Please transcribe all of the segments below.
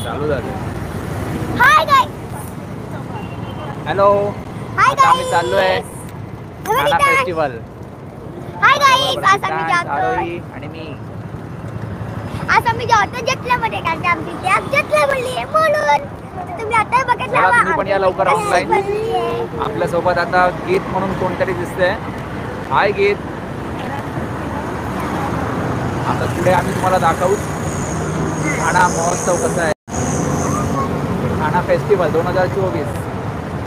चालू झालं. Hi guys. Hello. आता आम्ही चाललोय नाना गाइस. फेस्टिवल. Hi guys. आज आम्ही जातोय. आरोही आणि मी. आज आम्ही जातोय जटल्यामध्ये कारण की आमची कॅब जटला बोलली आहे म्हणून. तुम्ही आता बघत राहा. तुम्ही पण या लवकर ऑनलाईन. आपल्या सोबत आता गीत म्हणून कोणतरी दिसतंय. हाय गीत. आता पुढे आम्ही तुम्हाला दाखवू ठाणा महोत्सव कसा आहे. ठाणा फेस्टिवल 2024.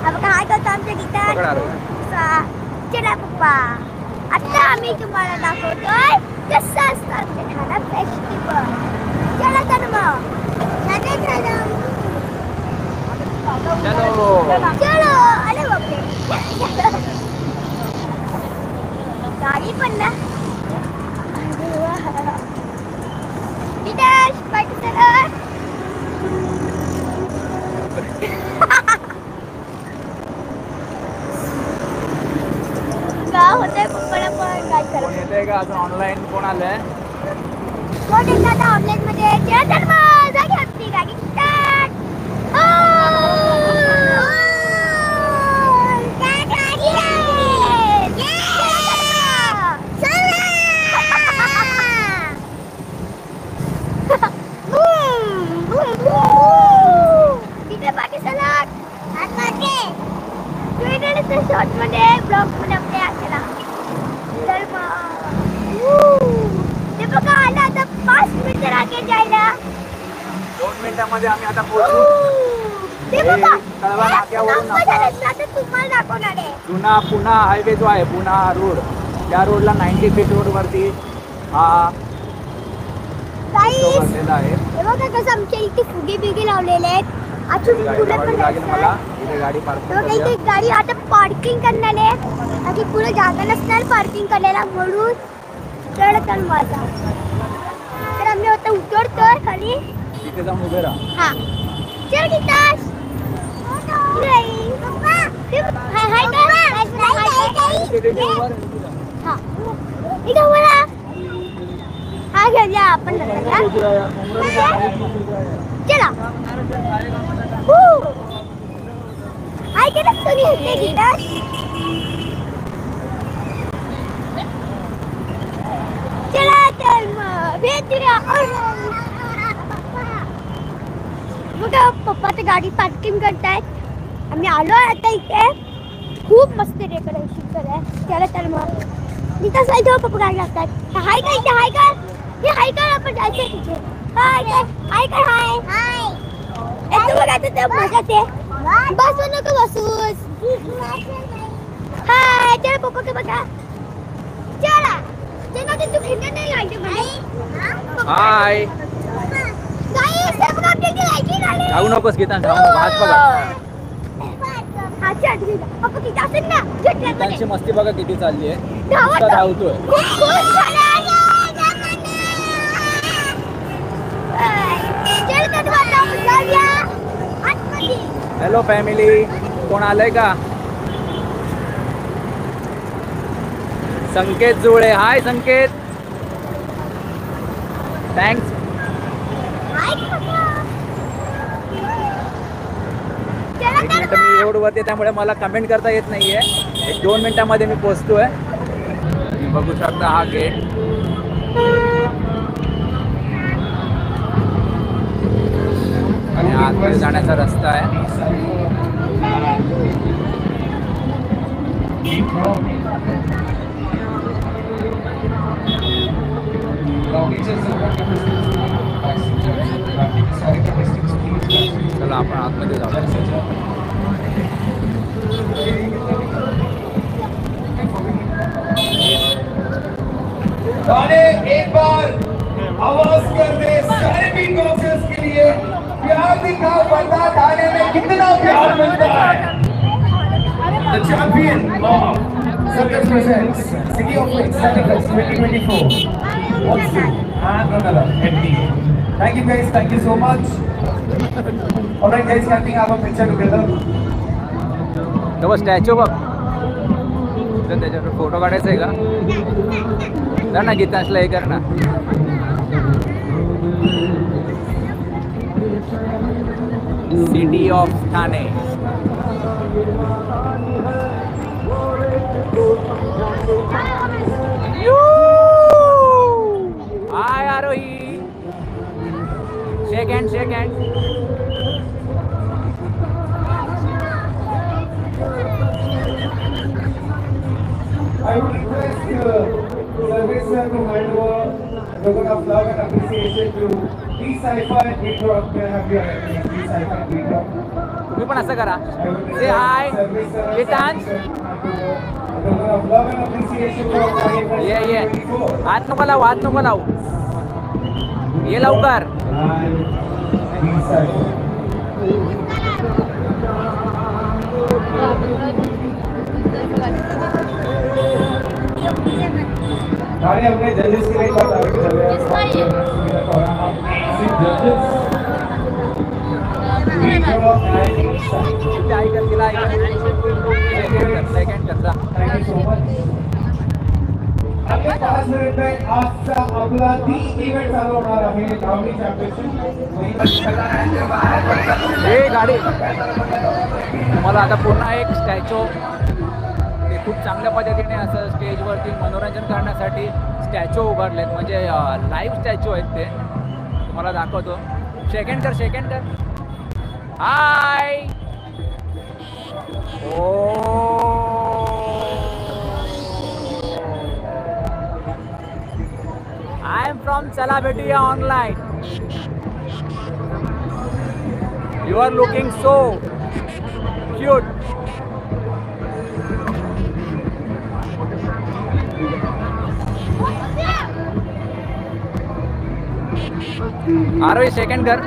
अब काय करतो आमच्या गीतात. चला पप्पा. आता आम्ही तुम्हाला दाखवतोय कसं असतं आमच्या ठाणा फेस्टिवल. चला तर मग. चलो. अरे बापरे. गाडी पण ना. विदेश पाठवलं. का होतंय पप्पाला पण काय कोण येतंय का अजून ऑनलाईन. कोण आलंय. कोण येतं आता ऑनलाईन मध्ये. चला तर मग जागी आपली गाडी स्टार्ट. शॉर्ट मध्ये ब्लॉग मध्ये आपल्या आलेला तर ते बघा आला आता 5 मिनिटं आगे जायला. 2 मिनिटांमध्ये आम्ही आता पोहोचू. ते बघा कळवा नाक्यावरून तुम्हाला दाखवणार आहे. जुना पुणा हायवे जो आहे पुणा रोड त्या रोडला 90 फीट रोड वरती हा गाईस आहे. हे बघा कसं आमच्या इथे फुगे बिगे लावलेले आहेत. अजून लागेल मला इथे गाडी पार्किंग गाडी आता पार्किंग करणार आहे. आधी पुढे जागा नसणार पार्किंग करायला म्हणून चढ माझा. तर आम्ही आता उतरतोय खाली. तिथे जाऊन उभे राहा. हा चल गीतास. हा घेऊया आपण. चला. हाय केलं तुम्ही गीतास. चला तर मग भेटूया. बघा पप्पा ते गाडी पार्किंग करतायत. आम्ही आलो आता इथे. खूप मस्त डेकोरेशन केलंय. चला तर मग मी तर जायचं. पप्पा गाडी लागतात. हाय काय इथे. हाय काय हे. हाय काय आपण जायचं तिथे. हाय काय. हाय काय. हाय हाय. तू बघा ते मजा ते बसू नको बसूस. हाय चला पप्पा के बघा. चला चला ते तू खेळत नाही गाडी मध्ये. हाय गाईस हे बघा आपली गाडी आली. जाऊ नकोस गीता. हात बघा. हा चल पप्पा किती असेल ना. गीतांची मस्ती बघा किती चालली आहे. धावतोय. Hello family. कोण आलंय का. संकेत जुळे. हाय संकेत. थँक्स. मी रोड वरती त्यामुळे मला कमेंट करता येत नाहीये. 1-2 मिनिटांमध्ये मी पोहोचतोय. तुम्ही बघू शकता हा गेट. आणि आतमध्ये जाण्याचा रस्ता आहे. चला आपण आतमध्ये जाऊ. एक बार आवाज कर दे सारे बीट बॉक्सर्स के लिए. प्यार दिखाओ बता ठाणे में कितना प्यार मिलता है. The champion of Circus presents City of Lights Circus 2024. Watsu and Ronala MD. Thank you guys. Thank you so much. Alright guys, can we have a picture together? तो स्टॅच्यू बघ. त्याच्यावर फोटो काढायचा आहे का. जा ना गीतांशला हे कर ना. City of Thane. Hi Aarohi. Shake hand, shake hand. I would request service sir to hand over a token of love and appreciation to D-Cypher and Intro. Can I have your attention? D-Cypher and Intro. तुम्ही पण असं करा. I would Say hi. request service sir and Gitaans. a token of love and appreciation for ये 2024. हात नको लावू, हात नको लावू. ये लवकर. And D-Cypher. गाड़ी अपने जजेस के लिए बहुत आगे चल रहे हैं. ऐकत तिला सेकंड करता. Thank you so much. अगले 5 मिनिट में आजचा आपला ती इव्हेंट चालू होणार आहे धावणी चॅम्पियनशिप. हे गाडी तुम्हाला आता पुन्हा एक स्टॅच्यू, ते खूप चांगल्या पद्धतीने असं स्टेजवरती मनोरंजन करण्यासाठी स्टॅच्यू उभारलेत, म्हणजे लाईव्ह स्टॅच्यू आहेत ते. तुम्हाला दाखवतो. सेकंड कर, सेकंड कर. हाय. आय एम फ्रॉम चला भेटूया online. You are looking so cute. Aarohi second कर.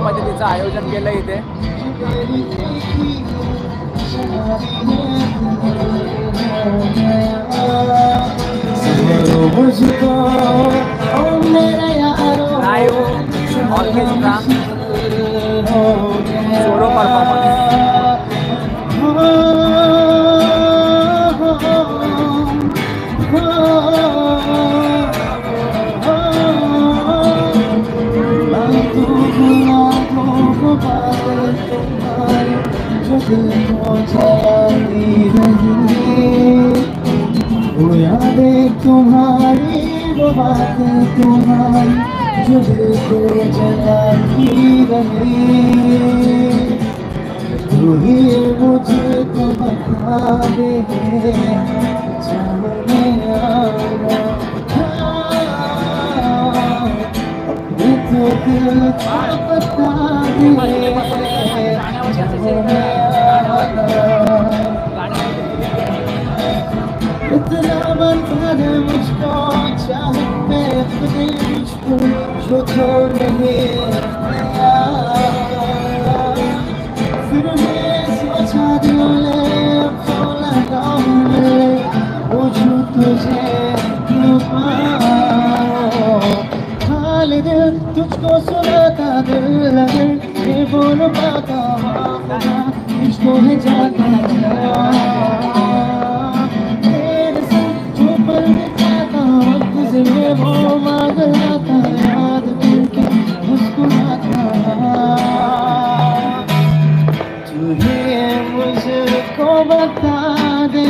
पद्धतीचं आयोजन केलं इथे. Live orchestra solo performance. वो यादें तुम्हारी, वो बातें तुम्हारी जो दिल को जलाती रही. तू ही मुझे तो बता दे जाने आना. अपने तो दिल को बता दे जाने आना. इतना बता मुझको चाहे मैं अपने मुझको जो छोड़ नहीं आया. फिर मैं सोचा दिल तो लगाऊं मैं पूछूं तुझे क्यों पाऊं. खाली दिल तुझको सुनाता दिल लगे ये बोल पाता मुझको है जाता वो मांगता याद करके मुस्कुराता. तुझे मुझको बता दे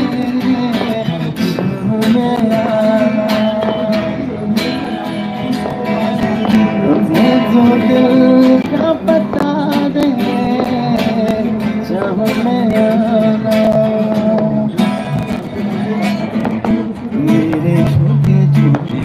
जो दिल का बता दे जहाँ मैं आना. मेरे छोटे छोटे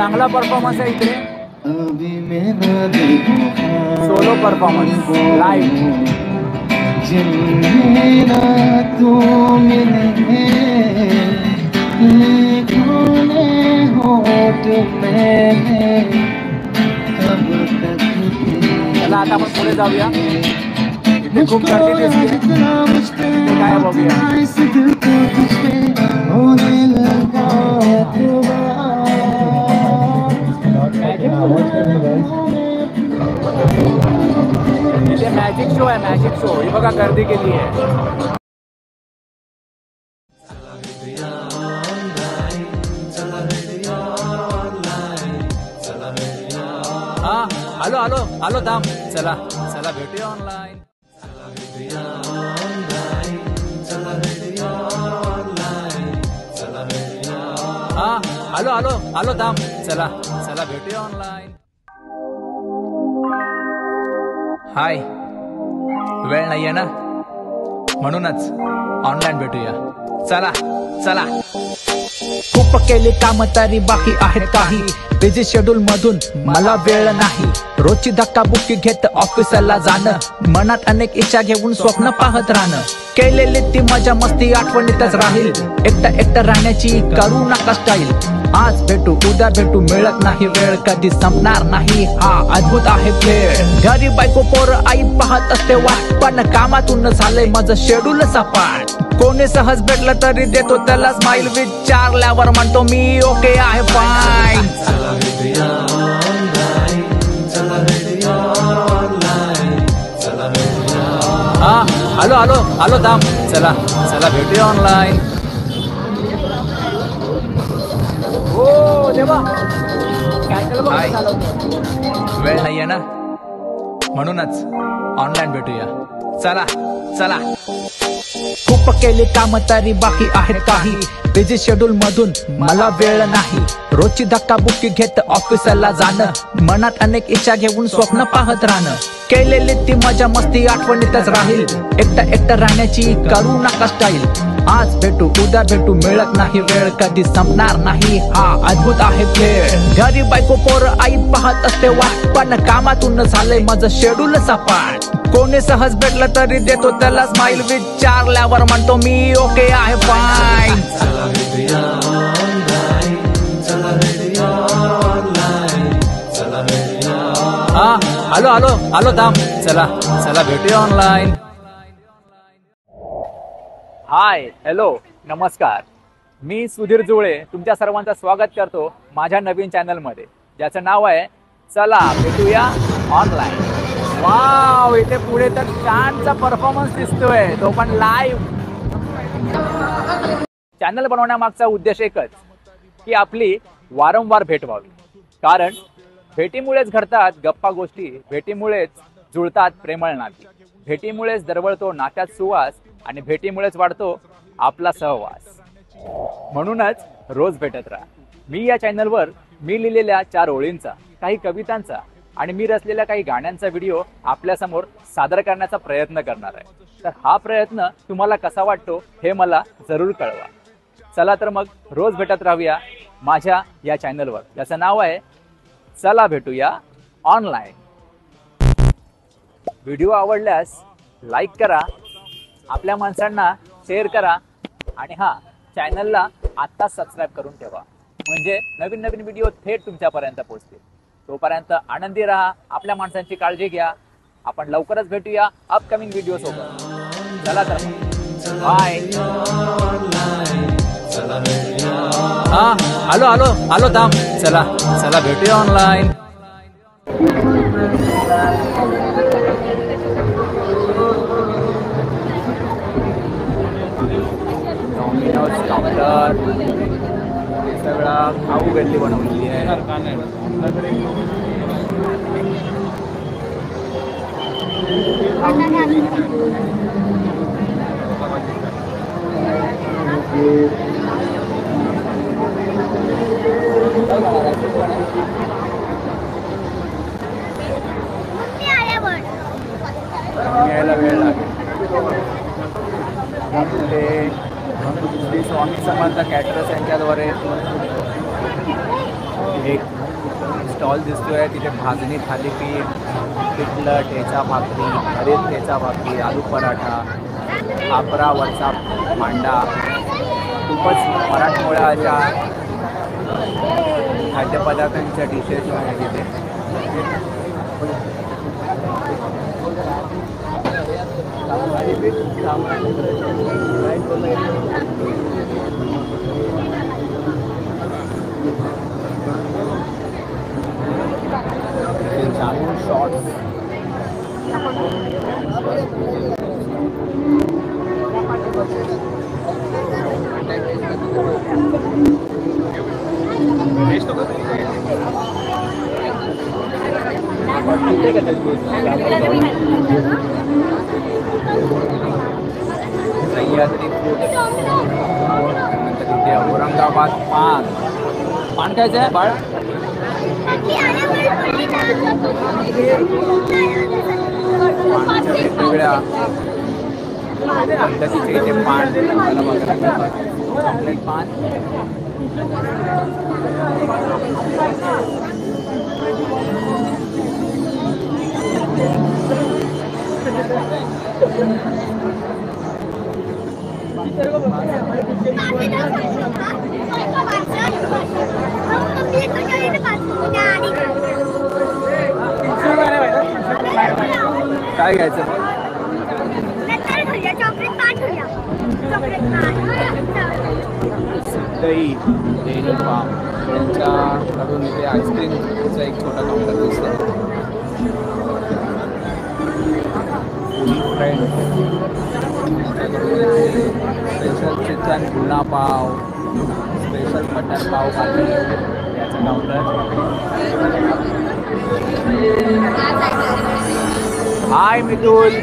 चांगला परफॉर्मन्स आहे इकडे, अभी मेरा दिल सोलो परफॉर्मन्स लाईव्ह. मेरा तू मिले कोने होठ में कब तक चला आता आपण पुढे जाऊया. इथे खूप गर्दी दिसते, इथे काय बघूया. होने लगा इथे मॅजिक शो आहे, मॅजिक शो. ही बघा गर्दी केली आहे. हा आलो आलो आलो थांब. चला चला भेटूया ऑनलाईन. हा आलो आलो आलो थांब. चला चला भेटूया ऑनलाईन. हाय, वेळ नाहीये ना, म्हणूनच ऑनलाईन भेटूया. चला चला. खूप केली काम तरी बाकी आहेत काही, बिझी शेड्यूल मधून मला वेळ नाही. रोजची धक्काबुक्की घेत ऑफिसला जाणं, मनात अनेक इच्छा घेऊन स्वप्न पाहत राहणं. केलेली ती मजा मस्ती आठवणीतच राहील, एकटं राहण्याची करू नका स्टाईल. आज भेटू उद्या भेटू मिळत नाही वेळ, कधी संपणार नाही हा अद्भुत आहे खेळ. घरी बायको पोर आई पाहत असते वाट, पण कामातून झालंय माझं शेड्यूल सपाट. कोणी सहज भेटलं तरी देतो त्याला स्माईल, विचारल्यावर म्हणतो मी ओके आहे फाईन. हा आलो आलो आलो थांब. चला चला भेटूया ऑनलाईन. हो देवा, हाय, वेळ नाहीये ना, म्हणूनच ऑनलाईन भेटूया. चला चला. खूप केली काम तरी बाकी आहेत काही, बिझी शेड्यूल मधून मला वेळ नाही. रोजची धक्काबुक्की घेत ऑफिसला जाणं, मनात अनेक इच्छा घेऊन स्वप्न पाहत राहणं. केलेली ती मजा मस्ती आठवणीतच राहील, एकटं राहण्याची करू नका स्टाईल. आज भेटू उद्या भेटू मिळत नाही वेळ, कधी संपणार नाही हा अद्भुत आहे खेळ. घरी बायको पोर आई पाहत असते वाट, पण कामातून झालंय माझं शेड्यूल सपाट. कोणी सहज भेटलं तरी देतो त्याला स्माईल, विचारल्यावर म्हणतो मी ओके आहे फाईन. हा आलो आलो आलो थांब. चला चला भेटूया ऑनलाईन. हाय, हॅलो, नमस्कार. मी सुधीर जुळे तुमच्या सर्वांचं स्वागत करतो माझ्या नवीन चॅनलमध्ये, ज्याचं नाव आहे चला भेटूया ऑनलाईन. वाव, इथे पुढे तर छानचा परफॉर्मन्स दिसतोय, तो पण लाईव्ह. चॅनल बनवण्यामागचा उद्देश एकच, की आपली वारंवार भेट व्हावी. कारण भेटीमुळेच घडतात गप्पा गोष्टी, भेटीमुळेच जुळतात प्रेमळ नाती, भेटीमुळेच दरवळतो नात्यात सुवास, आणि भेटीमुळेच वाढतो आपला सहवास. म्हणूनच रोज भेटत राहा. मी या चॅनलवर मी लिहिलेल्या 4 ओळींचा, काही कवितांचा आणि मी रचलेल्या काही गाण्यांचा व्हिडिओ आपल्यासमोर सादर करण्याचा प्रयत्न करणार आहे. तर हा प्रयत्न तुम्हाला कसा वाटतो हे मला जरूर कळवा. चला तर मग रोज भेटत राहूया माझ्या या चॅनलवर, ज्याचं नाव आहे चला भेटूया ऑनलाईन. व्हिडिओ आवडल्यास लाईक करा, आपल्या माणसांना शेअर करा, आणि हा चॅनलला आत्ता सबस्क्राईब करून ठेवा, म्हणजे नवीन नवीन व्हिडिओ थेट तुमच्यापर्यंत पोहोचतील. तोपर्यंत आनंदी राहा, आपल्या माणसांची काळजी घ्या. आपण लवकरच भेटूया अपकमिंग व्हिडिओ सोबत. चला तर बाय. हा आलो आलो आलो थांब. चला चला भेटूया ऑनलाईन. काउंटर सगळा खाऊ गल्ली बनवलेली आहे. यायला वेळ लागेल. श्री स्वामी समर्थ कॅटरर्स यांच्याद्वारे एक स्टॉल दिसतोय तिथे भाजणी थालीपीठ, पिठलं, ठेचा भाकरी, हरीत ठेचा भाकरी, आलू पराठा, खापरावरचा मांडा, खूपच मराठमोळ्याच्या खाद्यपदार्थांच्या डिशेस आहे तिथे. जामून शॉर्ट्स, सह्याद्री फ्रूट्स, नंतर तिथे औरंगाबाद पान खायचं आहे बाळ. पानच्या वेगवेगळ्या पद्धतीचे इथे पान मला बघायला मिळतात. चॉकलेट पान, काय घ्यायचं? दही, डेअरी फार्म यांच्याकडून इथे आईस्क्रीमचा एक छोटा काउंटर दिसतो. फ्रेंड स्पेशल चिकन भुना पाव, स्पेशल मटर पाव भाजी याचा काउंटर. हाय मितुल,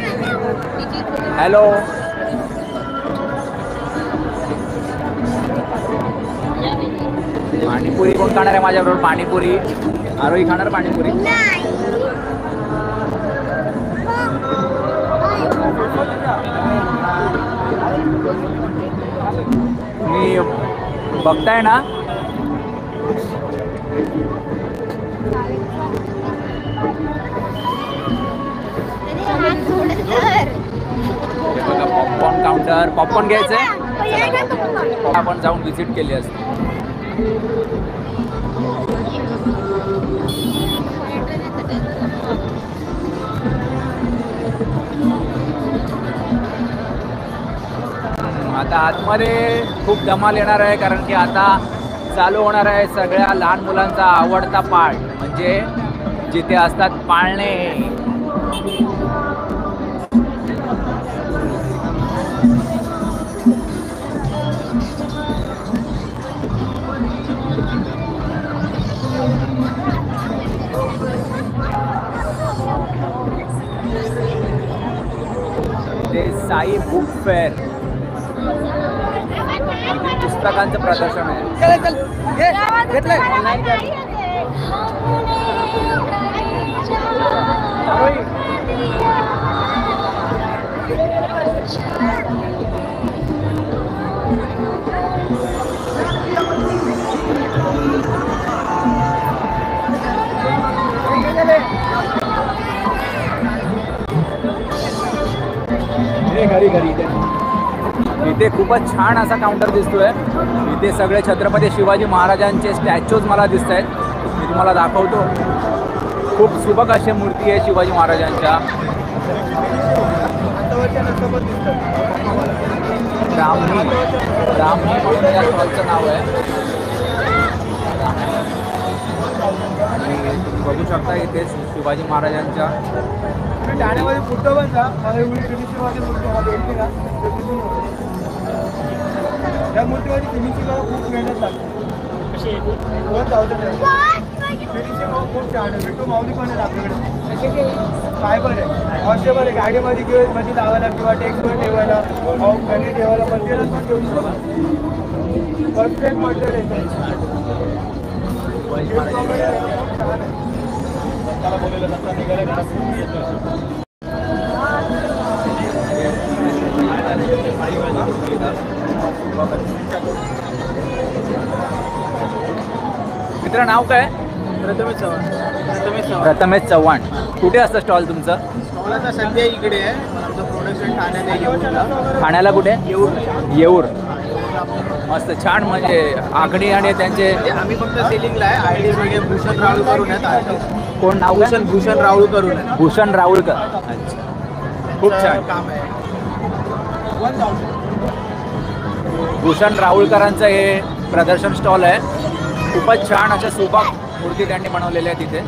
हॅलो. पाणीपुरी कोण खाणार आहे माझ्याबरोबर? पाणीपुरी आरोही खाणार पाणीपुरी? मी बघताय ना, बघा पॉपकॉर्न काउंटर. पॉपकॉर्न घ्यायचंय? आपण जाऊन व्हिजिट केली असते. आता आतमध्ये खूप धमाल येणार आहे, कारण की आता चालू होणार आहे सगळ्या लहान मुलांचा आवडता पार्ट, म्हणजे जिथे असतात पाळणे. ते साई बुक फेअर, पुस्तकांचं प्रदर्शन आहे. इथे खूपच छान असा काउंटर दिसतोय. इथे सगळे छत्रपती शिवाजी महाराजांचे स्टॅच्यूज मला दिसत आहेत. मी तुम्हाला दाखवतो. खूप सुबक अशी मूर्ती आहे शिवाजी महाराजांच्या. ब्राह्मणी म्हणून या स्टॉलचं नाव आहे. आणि तुम्ही बघू शकता इथे शिवाजी महाराजांच्या ठाण्यामध्ये फोटो पण जा. त्या मूर्तीमध्ये फिनिशिंग खूप मेहनत लागते. फिनिशिंग खूप छान आहे. भेटू माऊली पण आहे आपल्याकडे. काय पण आहे वॉशेबल आहे. गाडीमध्ये घेऊन मध्ये लावायला किंवा टेक्सवर ठेवायला, घरी ठेवायला, मंदिरात पण ठेवू शकतो. परफेक्ट मटेरियल आहे. त्याला बोललेलं नसतं निघायला. मित्र नाव काय? प्रथमेश चव्हाण. प्रथमेश चव्हाण. कुठे असतं स्टॉल तुमचं? आता सध्या इकडे आहे. आमचं प्रोडक्शन ठाण्यात आहे, येऊरला. ठाण्याला कुठे? येऊर. मस्त छान म्हणजे आखणी आणि त्यांचे आम्ही फक्त सेलिंगला आहे. आयडी म्हणजे भूषण राहुल करून आहेत. कोण नाव काय? भूषण राहुल करून आहे. भूषण राहुलकर. अच्छा, खूप छान काम आहे. भूषण राहुलकरांचं हे प्रदर्शन स्टॉल आहे. खूपच छान अशा सुबक मूर्ती त्यांनी बनवलेल्या आहेत तिथे.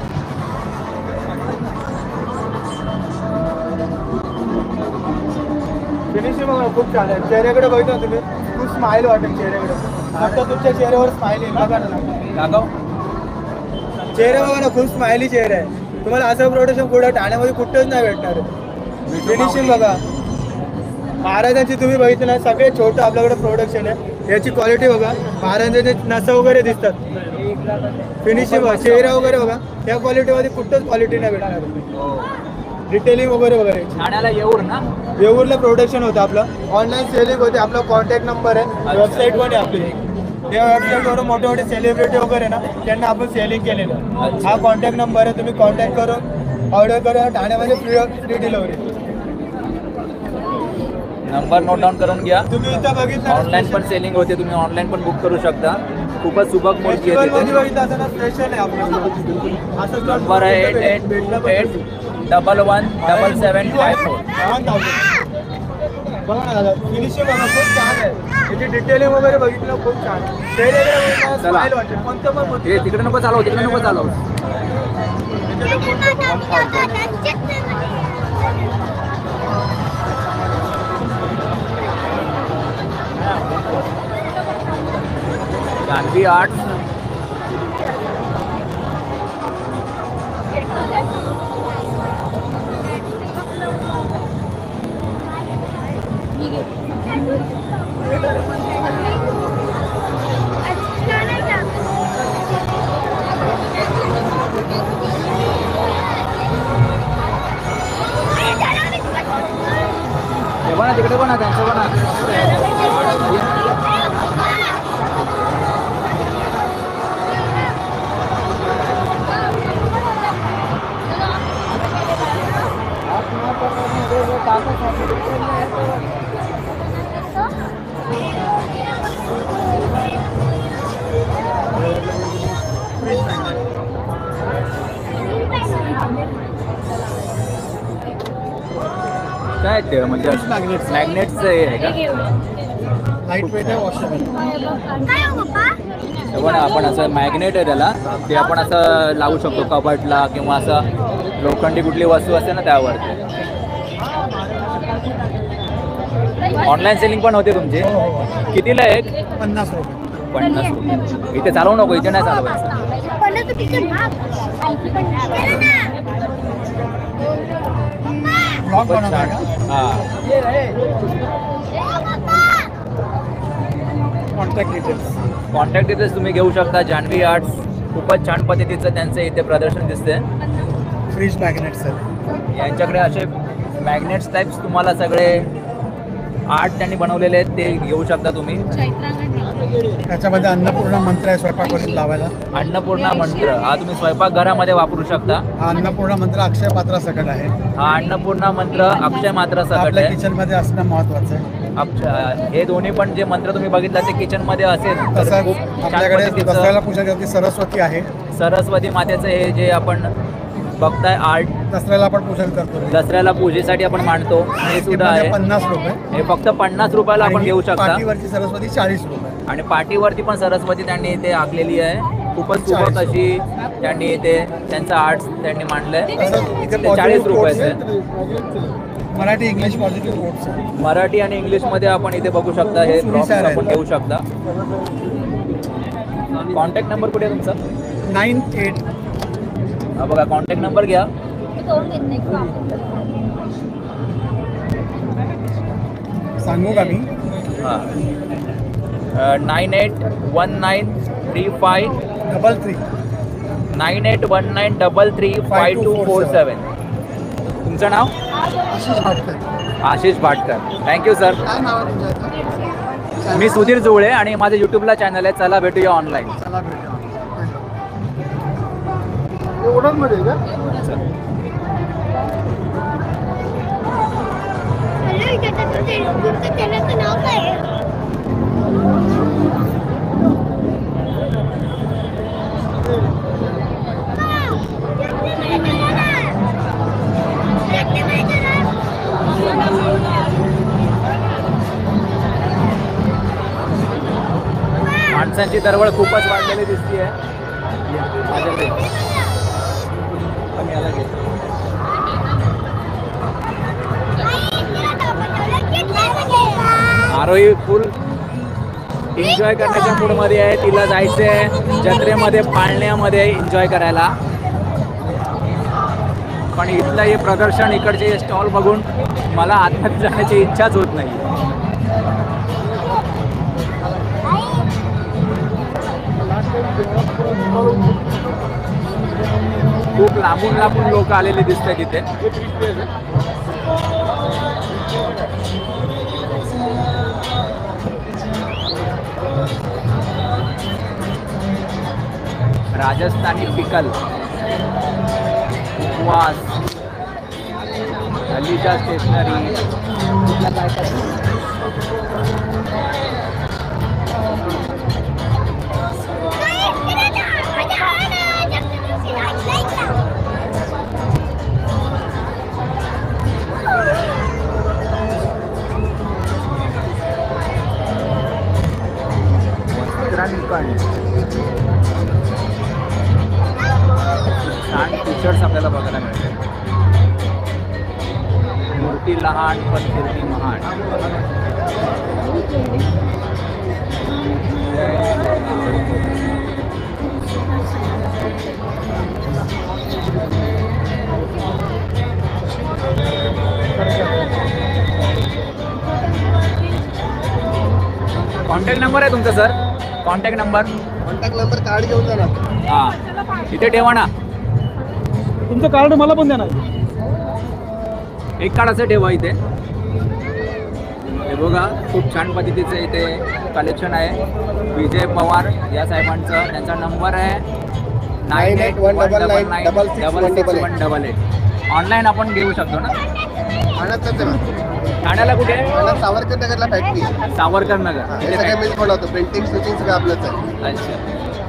फिनिशिंग बघा खूप छान आहे. चेहऱ्याकडे बघितलं तुम्ही, खूप स्माईल वाटेल चेहऱ्याकडे. आता तुमच्या चेहऱ्यावर स्माईल येईल बघा ना. दाखव. चेहरा बघा ना, खूप स्माइली चेहरा आहे. तुम्हाला असं प्रोडक्शन कुठं ठाण्यामध्ये कुठंच नाही भेटणार. फिनिशिंग बघा. महाराजांची तुम्ही बघितलं ना, सगळे छोटं आपल्याकडे प्रोडक्शन आहे. याची क्वालिटी बघा. महाराजांचे नसं वगैरे दिसतात. फिनिशिंग बघा, चेहरा वगैरे बघा. त्या क्वालिटीमध्ये कुठंच क्वालिटी नाही भेटणार. डिटेलिंग वगैरे ठाण्याला येऊर ना? येऊरला प्रोडक्शन होतं आपलं. ऑनलाईन सेलिंग होते. आपला कॉन्टॅक्ट नंबर आहे, वेबसाईट पण आहे आपली. त्या वेबसाईटवर मोठे मोठे सेलिब्रिटी वगैरे ना, त्यांना आपण सेलिंग केलेलं. हा कॉन्टॅक्ट नंबर आहे. तुम्ही कॉन्टॅक्ट करून ऑर्डर करा. ठाण्यामध्ये free delivery. Number note down करून घ्या. तुम्ही इथं बघितलं ऑनलाईन पण सेलिंग होते, तुम्ही ऑनलाईन पण बुक करू शकता. खूपच सुबक मूर्ती आहे तिथे. बघितलं असं ना, स्पेशल आहे आपलं. असं नंबर आहे 88817775. बघा ना दादा, फिनिशिंग बघा खूप छान आहे. त्याची डिटेलिंग वगैरे बघितलं खूप छान. स्माईल वाटते. कोणतं पण हे तिकडे नको चालव, तिकडे नको चालव. गांधी आर्ट. तिकडे पण त्यांचं पण काय ते म्हणजे मॅग्नेटचं हे आहे का? लाईट वेट आहे, वॉशेबल. पण आपण असं मॅग्नेट आहे त्याला, ते आपण असं लावू शकतो कबडला किंवा असं लोखंडी कुठली वस्तू असते ना त्यावर. ऑनलाईन सेलिंग पण होते तुमची? कितीला एक? 50 रुपये. 50 रुपये. इथे चालवू नको, इथे नाही चालवायचं. हां. कॉन्टॅक्ट डिटेल्स तुम्ही घेऊ शकता. जान्हवी आर्ट्स. खूपच छान पद्धतीचं त्यांचं इथे प्रदर्शन दिसते. फ्रीज मॅग्नेट्स आहेत यांच्याकडे. असे मॅग्नेट्स टाईप्स तुम्हाला सगळे आर्ट त्यांनी बनवलेले आहेत, ते घेऊ शकता तुम्ही. त्याच्यामध्ये अन्नपूर्णा मंत्र आहे स्वयंपाकघरात लावायला. अन्नपूर्णा मंत्र हा तुम्ही स्वयंपाकघरामध्ये वापरू शकता. हा अन्नपूर्णा मंत्र अक्षय पात्रासकट आहे. हा अन्नपूर्णा मंत्र अक्षय मात्रासकट आपल्या आहे. किचन मध्ये असणं महत्वाचं आहे. हे दोन्ही पण जे मंत्र तुम्ही बघितला ते किचन मध्ये असेल तर तसं खूप छान आपल्याकडे पद्धतीचं. दसऱ्याला पूजा करते सरस्वती आहे. सरस्वती मातेचं हे जे आपण बघताय आर्ट, दसऱ्याला आपण पूजन करतो. दसऱ्याला पूजेसाठी आपण मांडतो, हे सुद्धा आहे. 50 रुपये. हे फक्त 50 रुपयाला आपण घेऊ शकता. पाठीवरची सरस्वती 40 रुपये. आणि पाठीवरती पण सरस्वती त्यांनी इथे आखलेली आहे. खूपच सुबक अशी त्यांनी इथे त्यांचं आर्ट त्यांनी मांडलंय. इथे 40 रुपयाचं. Marathi English positive quotes. Marathi आणि इंग्लिशमध्ये आपण इथे बघू शकता. हे प्रॉप्स आपण घेऊ शकता. कॉन्टॅक्ट नंबर कुठे आहे तुमचा? 98. हा बघा, कॉन्टॅक्ट नंबर घ्या. सांगू का मी? हां, 981935 33. 9819335247. तुमचं नाव? आशिष भाटकर. आशिष भाटकर. Thank you sir. काय नाव आहे तुमचं? मी सुधीर जुळे आणि माझं यूट्यूबला चॅनल आहे चला भेटूया ऑनलाईन. चला भेटूया. ओढणमध्ये का? त्याचं नाव काय आहे? माणसांची दरवळ खूपच वाढलेली दिसतीये माझ्याकडे. कमी आला घे. आरोही फुल एन्जॉय करण्याच्या मूडमध्ये आहे. तिला जायचंय जत्रेमध्ये पाळण्यामध्ये एन्जॉय करायला. पण इथलं हे प्रदर्शन इकडचे स्टॉल बघून मला आतमध्ये जाण्याची इच्छाच होत नाही. खूप लांबून लांबून लोक आलेले दिसतात तिथे. राजस्थानी पिकल, उपवास, हल्लीच्या स्टेशनरी, छान टी शर्ट्स आपल्याला बघायला मिळते. मूर्ती लहान पण कीर्ती महान. कॉन्टॅक्ट नंबर आहे तुमचा सर? कॉन्टॅक्ट नंबर कार्ड घेऊन जा ना. हां इथे ठेवा ना. तुमचं कार्ड मला पण द्या ना. एक कार्ड असं ठेवा इथे. हे बघा खूप छान पद्धतीचं इथे कलेक्शन आहे. विजय पवार या साहेबांचं. त्यांचा नंबर आहे 9819996618. ऑनलाईन आपण घेऊ शकतो ना. ठाण्याला कुठे आहे? सावरकर नगरला फॅक्टरी. सावरकर नगर. हे सगळं मीच बनवतो. प्रिंटिंग स्टिचिंग सगळं आपलंच आहे. अच्छा.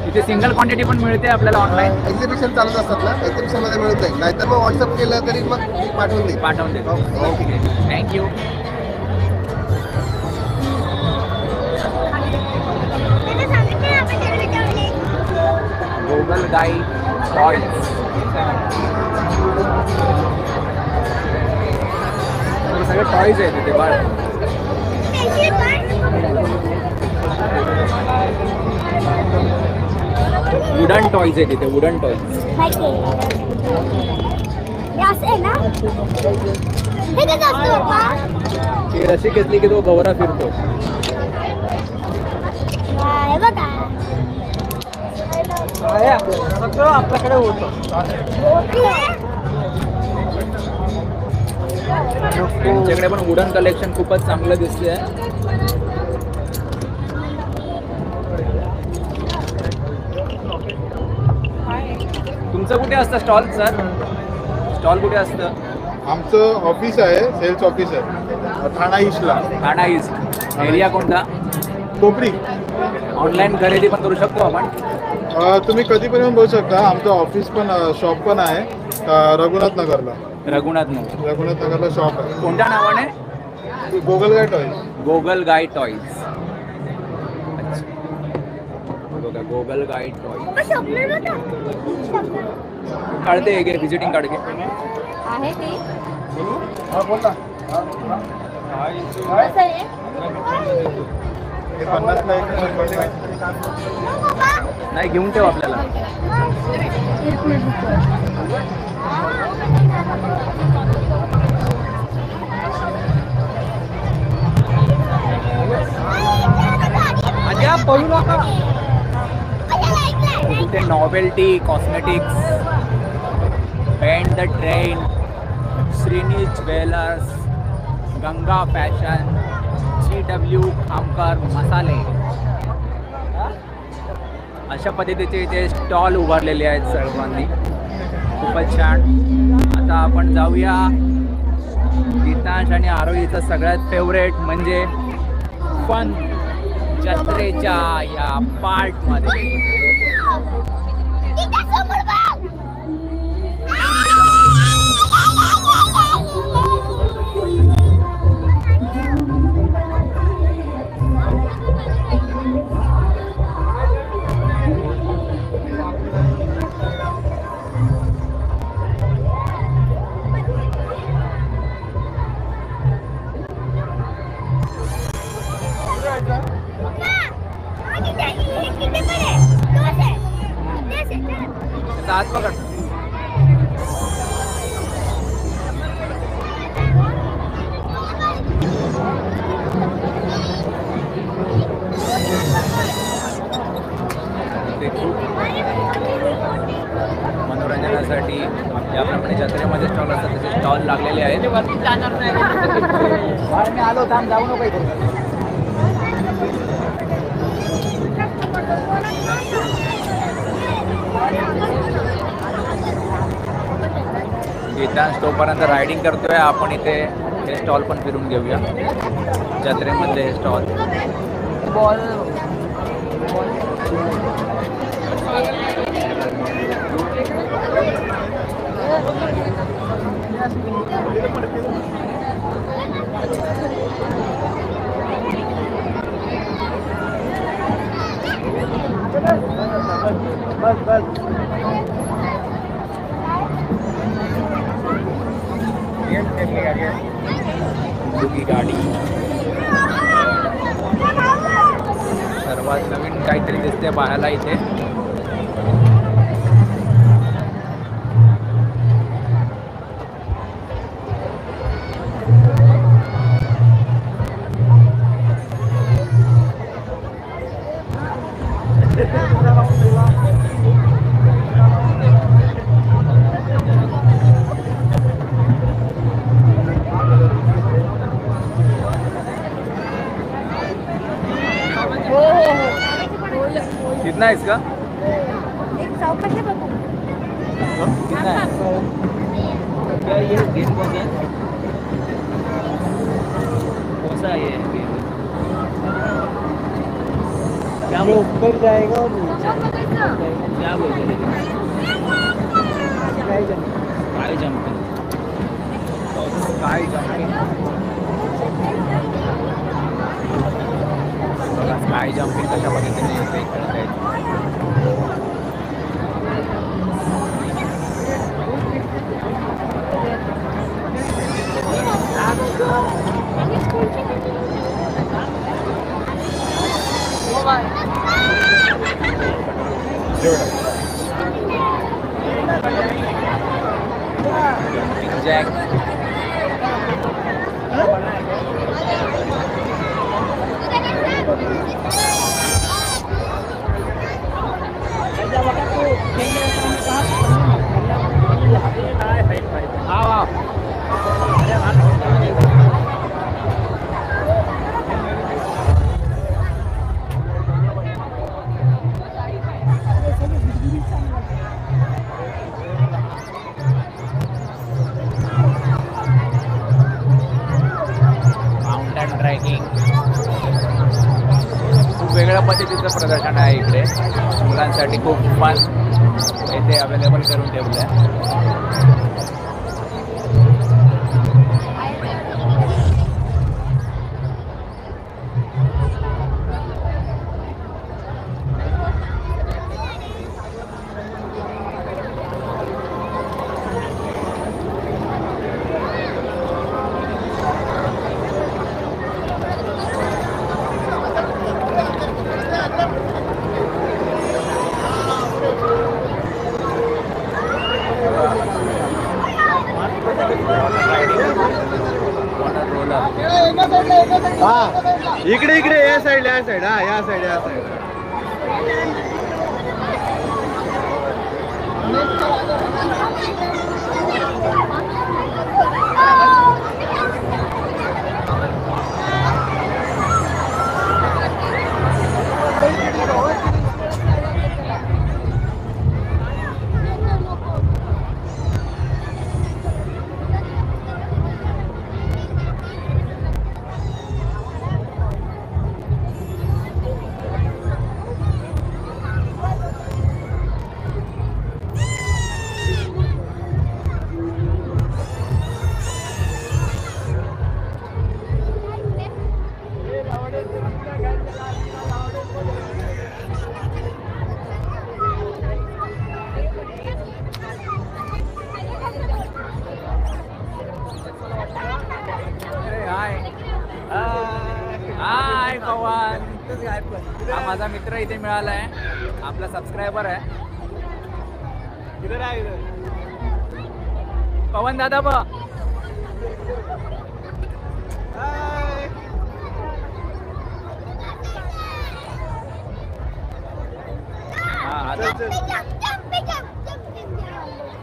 इथे सिंगल क्वांटिटी पण मिळते आपल्याला ऑनलाईन. एक्झिबिशन चालूच असतात ना. एक्झिबिशनमध्ये मिळून जाईल. नाहीतर मग व्हॉट्सअप केलं तरी मग पाठवून देईल. पाठवून दे. Okay thank you. गोगल गाई टॉयज. सगळे टॉयज आहेत तिथे बाळ. वुडन टॉयज आहे तिथे. Wooden toys. ती रशी घेतली की तो गवरा फिरतो. सगळं आपल्याकडे होतं. त्यांच्याकडे पण वुडन कलेक्शन खूपच चांगलं दिसतंय. तुमचं कुठे असतं स्टॉल सर? स्टॉल कुठे असतं? आमचं ऑफिस आहे, सेल्स ऑफिस आहे ठाणा ईस्टला. ठाणा ईस्ट. एरिया कोणता? कोपरी. ऑनलाईन खरेदी पण करू शकतो आपण? तुम्ही कधी पण येऊन बघू शकता. आमचं ऑफिस पण शॉप पण आहे रघुनाथ नगरला. रघुनाथ नगर. रघुनाथ नगरला शॉप आहे. कोणत्या नावाने? गोगल गाय टॉयज. गोगल गाय टॉयज. बघा गोगल गाय टॉयज. काढते घे. व्हिजिटिंग कार्ड घे. आहे ते. हा बोल ना. हे 50ला एक. नाही घेऊन ठेव आपल्याला. पळू नका. इथे novelty cosmetics, paint the train, Shrini jewellers, Ganga fashion, GW Khamkar मसाले, अशा पद्धतीचे इथे स्टॉल उभारलेले आहेत सर्वांनी. खूपच छान. आता आपण जाऊया गीतांश आणि आरोहीचं सगळ्यात फेवरेट म्हणजे फन जत्रेच्या या पार्ट मध्ये. हात पकड. मनोरंजनासाठी याप्रमाणे जत्रेमध्ये स्टॉल असतात त्याचे स्टॉल लागलेले आहेत. मी आलो, थांब, जाऊ नको इथे. गीतांश तोपर्यंत रायडिंग करतोय. आपण इथे हे स्टॉल पण फिरून घेऊया, जत्रेमधले हे स्टॉल. बॉल दुगी गाडी सर्वात नवीन काहीतरी दिसते पाहायला इथे. कितना है इसका? कितना है? क्या ये गेम कौन है? कौन सा ये गेम? क्या वो ऊपर जाएगा और क्या बोलते हैं? Sky jumping. Sky jumping. Sky jumping कशा पद्धतीने येते खेळता येते. जॅक माउंटन ट्रेकिंग खूप वेगळ्या पद्धतीचं प्रदर्शन आहे इकडे. मुलांसाठी खूप फन येथे अवेलेबल करून ठेवलं आहे. इकडे इकडे या साईड या साईड. हा या साईड या साईड. पवन. हा माझा मित्र इथे मिळाला आहे, आपला सबस्क्रायबर आहे. पवन दादा बा.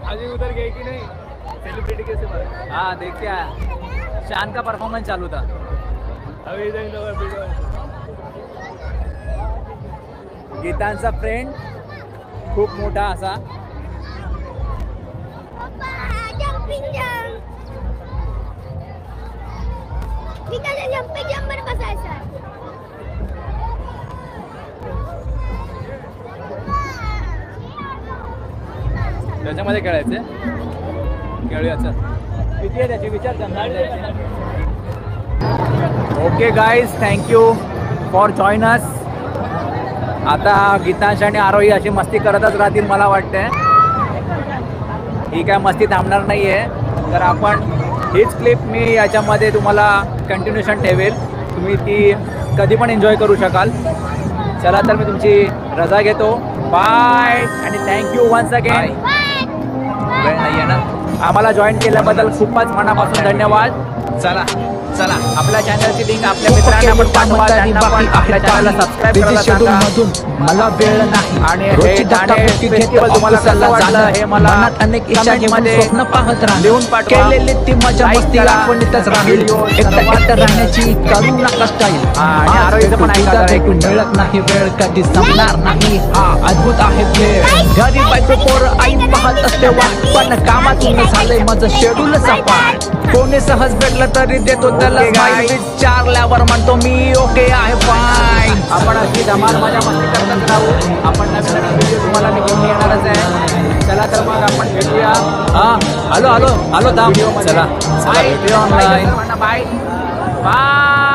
अभी उधर गए कि नहीं सेलिब्रिटी कैसे बना? हाँ देखिए शान का परफॉर्मेंस चालू था. अभी इधर गीतांचा फ्रेंड खूप मोठा असा. त्याच्यामध्ये खेळायचे. खेळूया चल. किती आहे त्याची विचार करणार. Okay guys, thank you for join us. आता गीतांश आणि आरोही अशी मस्ती करतच राहतील मला वाटतंय. ही काय मस्ती थांबणार नाही आहे. तर आपण हीच क्लिप मी याच्यामध्ये तुम्हाला कंटिन्यूशन ठेवेल, तुम्ही ती कधी पण एन्जॉय करू शकाल. चला तर मी तुमची रजा घेतो. बाय आणि थँक्यू वन्स अगेन. वेळ नाही आहे ना, आम्हाला जॉईन केल्याबद्दल खूपच मनापासून धन्यवाद. चला चला. आपल्या चॅनलची लिंक आपल्या मित्रांना पण पाठवा, त्यांना पण आपल्या चॅनलला सबस्क्राइब करायला सांगा. मधून मला वेळ नाही आणि हे ठाणे फेस्टिवल तुम्हाला कसं वाटलं हे मला अनेक कमेंटमध्ये स्वप्न पाहत राहा. लिहून पाठवा. केलेली ती मजा Like मस्ती करा. आठवणीतच राहील. एकटं एकटं राहण्याची करू नका स्टाईल. आणि आरोग्याचं पण ऐका जरा. मिळत नाही वेळ, कधी संपणार नाही. हा अद्भुत आहे वेळ. घरी बायको पोर आई पाहत असते वाट, पण कामातून झालंय माझं शेड्यूल सपाट. कोणी सहज भेटलं तरी देतो त्याला smile. विचारल्यावर म्हणतो मी ओके आहे फाईन. आपण अशी धमाल मजा मस्ती करतच राहू. आपण नवीन नवीन व्हिडिओ तुम्हाला मी घेऊन येणारच आहे. चला तर मग आपण भेटूया. हा हॅलो हॅलो हॅलो दाम. व्हिडिओमध्ये. चला बाय. भेटूया online. बाय. बाय.